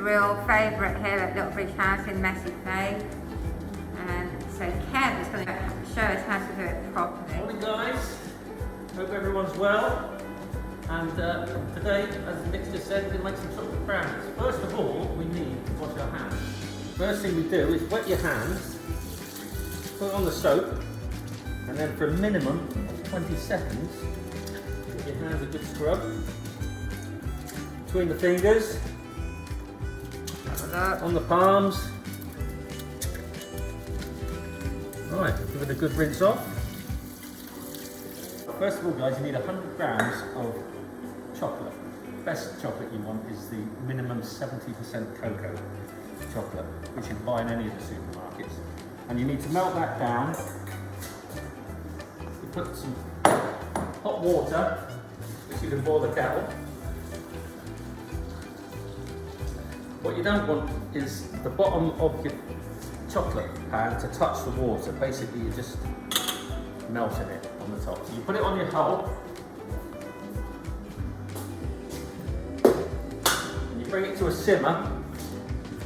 real favourite here at Little Bridge House in Messy Clay. And so Kev is going to show us how to do it properly. Morning guys, hope everyone's well. And today, as Nick just said, we're going to make some chocolate brownies. First of all, we need to wash our hands. First thing we do is wet your hands, put on the soap, and then for a minimum of 20 seconds, give your hands a good scrub. Between the fingers, on the palms. Right, give it a good rinse off. First of all guys, you need 100 grams of chocolate. The best chocolate you want is the minimum 70% cocoa chocolate, which you can buy in any of the supermarkets. And you need to melt that down. You put some hot water, which you can boil the kettle. What you don't want is the bottom of your chocolate pan to touch the water. Basically, you're just melting it on the top. So you put it on your hull, and you bring it to a simmer.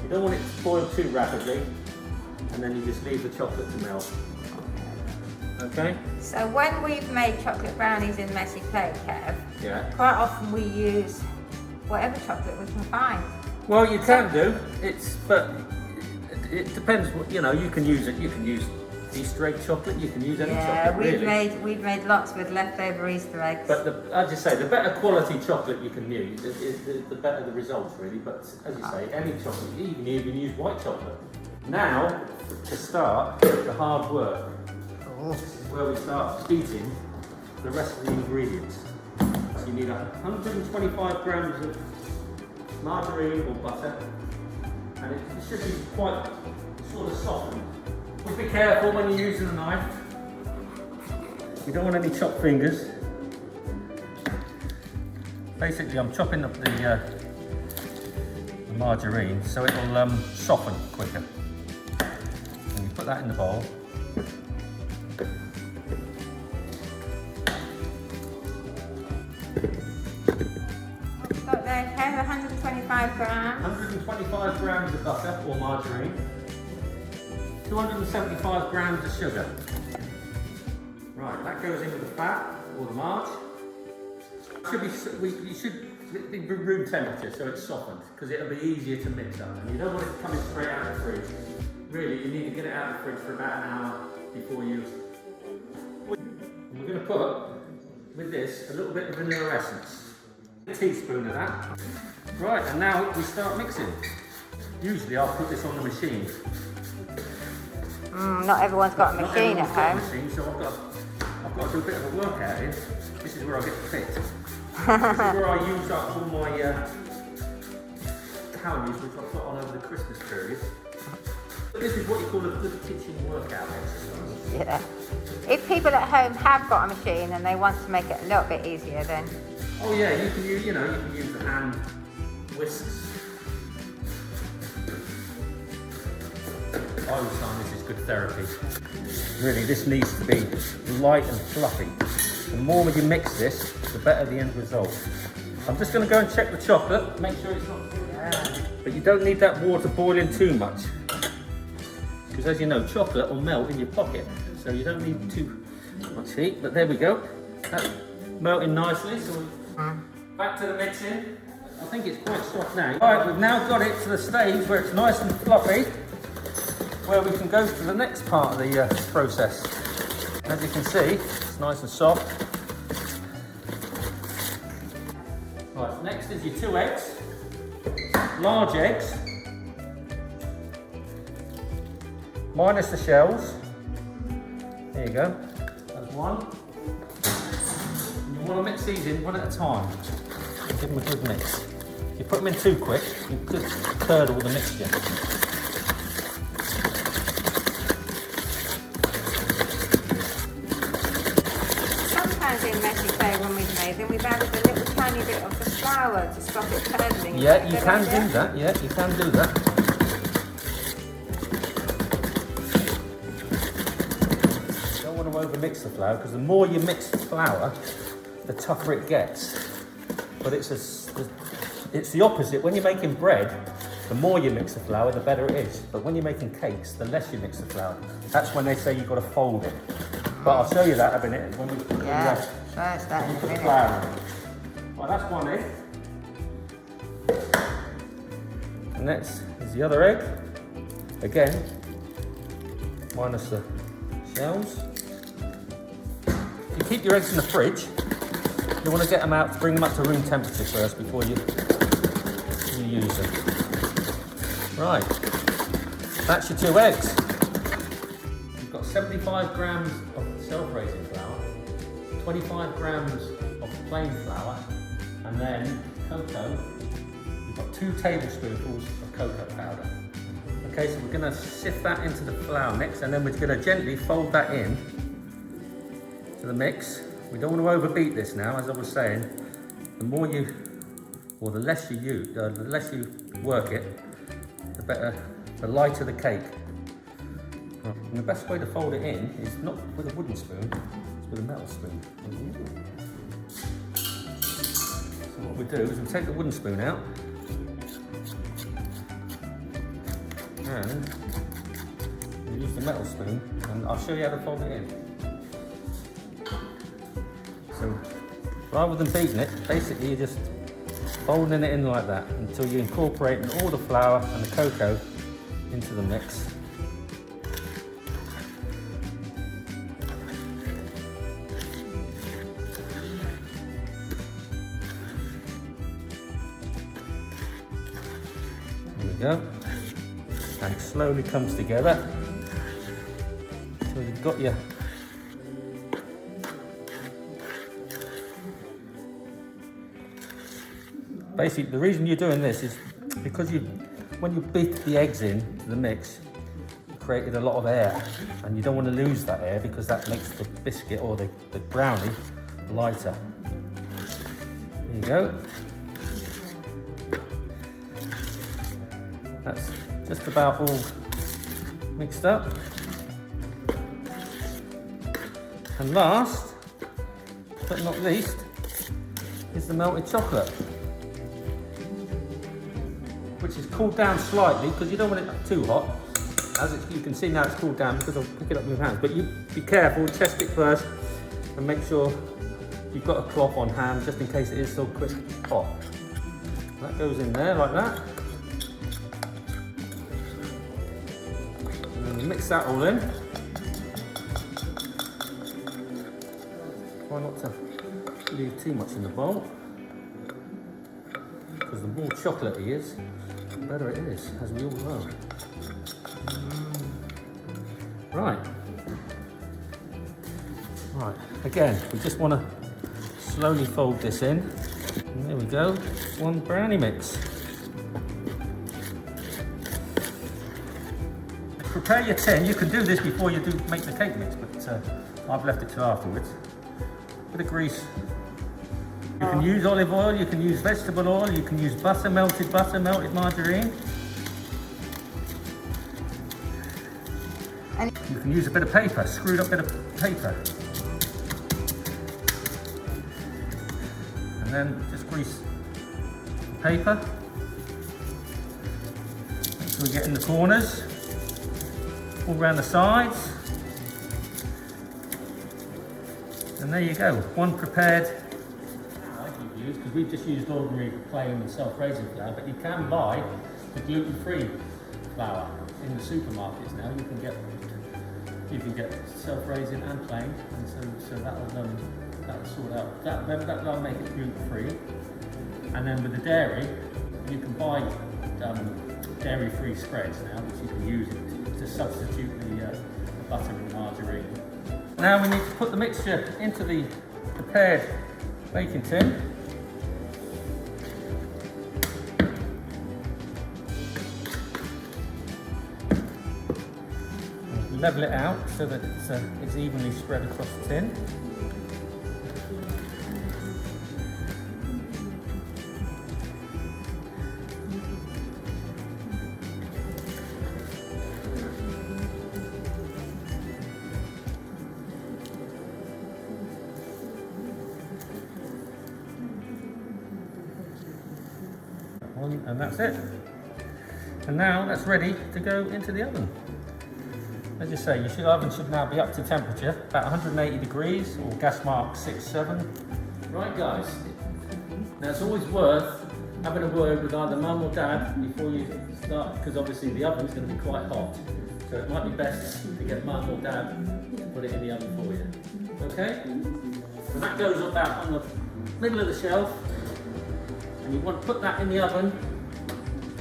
You don't want it to boil too rapidly, and then you just leave the chocolate to melt. Okay? So when we've made chocolate brownies in Messy Clay, Kev, quite often we use whatever chocolate we can find. Well, you can do. But it depends. What you know. You can use it. You can use Easter egg chocolate. You can use any chocolate. We've made lots with leftover Easter eggs. But as you say, the better quality chocolate you can use, the better the results, really. But as you say, any chocolate. You can even use white chocolate. Now, to start the hard work. This is where we start beating the rest of the ingredients. So you need 125 grams of margarine or butter, and it should be quite sort of softened. Just be careful when you're using a knife. You don't want any chopped fingers. Basically, I'm chopping up the margarine so it'll soften quicker. And you put that in the bowl. Got there, Kev, 125 grams. 125 grams of butter or margarine. 275 grams of sugar. Right, that goes into the fat or the march. You should be room temperature so it's softened, because it'll be easier to mix up. And you don't want it coming straight out of the fridge. Really, you need to get it out of the fridge for about an hour before you. And we're going to put with this a little bit of vanilla essence. A teaspoon of that. Right, and now we start mixing. Usually I'll put this on the machine. Not everyone's got a machine at home. So I've got to do a bit of a workout here. This is where I get fit. This is where I use up all my calories which I've put on over the Christmas period. This is what you call a good kitchen workout exercise. Yeah. If people at home have got a machine and they want to make it a little bit easier, then. Oh yeah, you can use, you can use the hand whisks. I always find this is good therapy. Really, this needs to be light and fluffy. The more you mix this, the better the end result. I'm just going to go and check the chocolate, make sure it's not too hard. But you don't need that water boiling too much. Because as you know, chocolate will melt in your pocket. So you don't need too much heat, but there we go. That's melting nicely. So back to the mixing. I think it's quite soft now. Alright, we've now got it to the stage where it's nice and fluffy, where we can go to the next part of the process. As you can see, it's nice and soft. Right, next is your 2 eggs, large eggs, minus the shells. There you go, that's one. And you want to mix these in one at a time. Give them a good mix. If you put them in too quick, you could curdle the mixture. Sometimes in Messy Clay when we've made them, we've added a little tiny bit of the flour to stop it curdling. Yeah, you can do that. Yeah, you can do that. You don't want to overmix the flour, because the more you mix the flour, the tougher it gets. But it's the opposite. When you're making bread, The more you mix the flour, the better it is. But when you're making cakes, the less you mix the flour. That's when they say you've got to fold it. But I'll show you that in a minute when we Show us that in a put the minute. flour in. Well, that's one egg. And next is the other egg. Again, minus the shells. If you keep your eggs in the fridge, you want to get them out, bring them up to room temperature first before you use them. Right, that's your 2 eggs. You've got 75 grams of self-raising flour, 25 grams of plain flour, and then cocoa. You've got 2 tablespoonfuls of cocoa powder. Okay, so we're going to sift that into the flour mix, and then we're going to gently fold that in to the mix. We don't want to overbeat this now, as I was saying. The more you, or the less you use, the less you work it, the better, the lighter the cake. And the best way to fold it in is not with a wooden spoon, it's with a metal spoon. So what we do is we take the wooden spoon out, and we use the metal spoon, and I'll show you how to fold it in. So rather than beating it, basically you're just folding it in like that until you incorporate all the flour and the cocoa into the mix. There we go. And it slowly comes together. So you've got your basically, the reason you're doing this is because when you beat the eggs into the mix, you created a lot of air, and you don't want to lose that air because that makes the biscuit or the brownie lighter. There you go. That's just about all mixed up. And last, but not least, is the melted chocolate, which is cooled down slightly because you don't want it too hot. You can see now it's cooled down because I'll pick it up with my hands. But you be careful, test it first, and make sure you've got a cloth on hand just in case it is so quick hot. That goes in there like that. And then you mix that all in. Try not to leave too much in the bowl, because the more chocolatey it is, the better it is, as we all know. Right. Right, again, we just want to slowly fold this in. And there we go, 1 brownie mix. Prepare your tin. You can do this before you make the cake mix, but I've left it till afterwards. Bit of grease. You can use olive oil, you can use vegetable oil, you can use butter, melted margarine. You can use a bit of paper, screwed up bit of paper. And then just grease the paper. Make sure we get in the corners, all around the sides. And there you go, 1 prepared. Because we've just used ordinary plain and self-raising flour, but you can buy the gluten-free flour in the supermarkets now. You can get self-raising and plain, and so that'll sort out that'll make it gluten-free. And then with the dairy, you can buy dairy-free spreads now, which you can use to substitute the butter and margarine. Now we need to put the mixture into the prepared baking tin. Level it out so that it's evenly spread across the tin. And that's it. And now that's ready to go into the oven. As you say, your oven should now be up to temperature, about 180 degrees, or gas mark 6-7. Right guys, now it's always worth having a word with either mum or dad before you start, because obviously the oven's going to be quite hot. So it might be best to get mum or dad to put it in the oven for you. Okay? So that goes about on the middle of the shelf, and you want to put that in the oven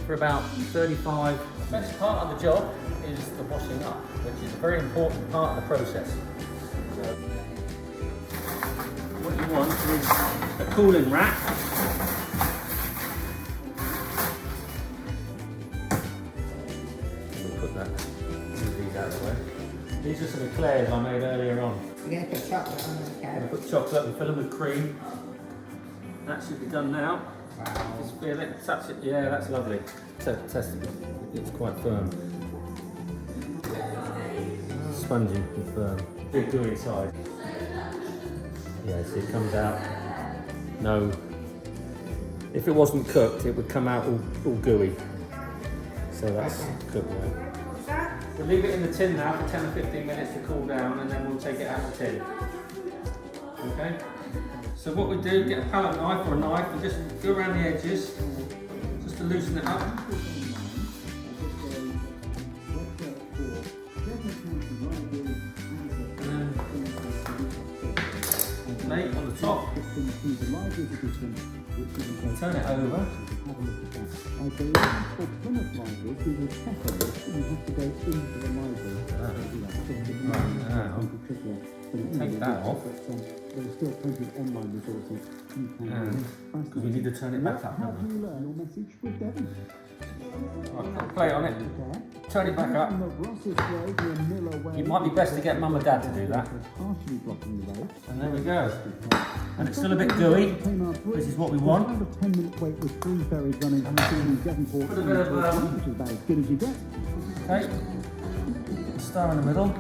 for about 35. The best part of the job is the washing up, which is a very important part of the process. So what you want is a cooling rack. We'll put that, move these out of the way. These are some eclairs I made earlier on. You're going to put chocolate on them, I'm okay? going to put chocolate and fill them with cream. That should be done now. Wow. Just feel it, touch it. Yeah, that's lovely. Test it. It's quite firm. Spongy and firm. Big gooey inside. Yeah, see, it comes out. No. If it wasn't cooked, it would come out all gooey. So that's good now. We'll leave it in the tin now for 10 or 15 minutes to cool down, and then we'll take it out of the tin. Okay? So what we do, get a palette knife or a knife and just go around the edges, just to loosen it up. And then plate on the top. Turn it over. Take that off. Because we need to turn it back up. Right, put a plate on it. Turn it back up. It might be best to get mum and dad to do that. And there we go. And it's still a bit gooey. This is what we want. Put a bit of okay. Star in the middle.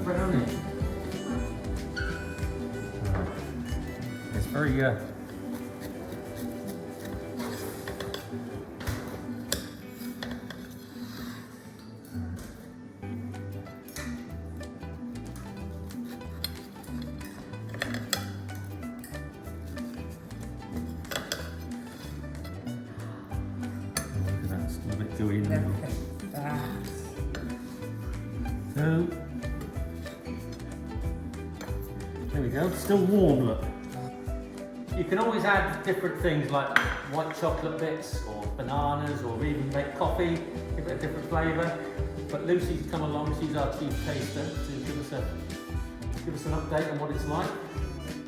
Brownie. It's very it's a little bit gooey in the middle. So there we go, still warm, look. You can always add different things like white chocolate bits or bananas, or even make coffee, give it a different flavour. But Lucy's come along, she's our chief taster, to give us an update on what it's like.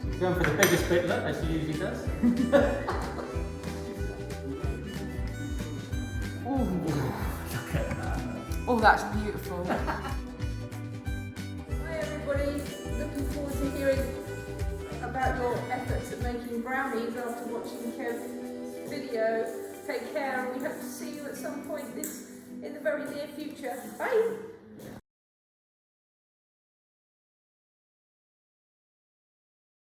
She's going for the biggest bit, look, as she usually does. Oh, Look at that. oh, that's beautiful. Hi everybody, looking forward to hearing about your efforts at making brownies after watching Kev's video. Take care, and we hope to see you at some point in the very near future. Bye!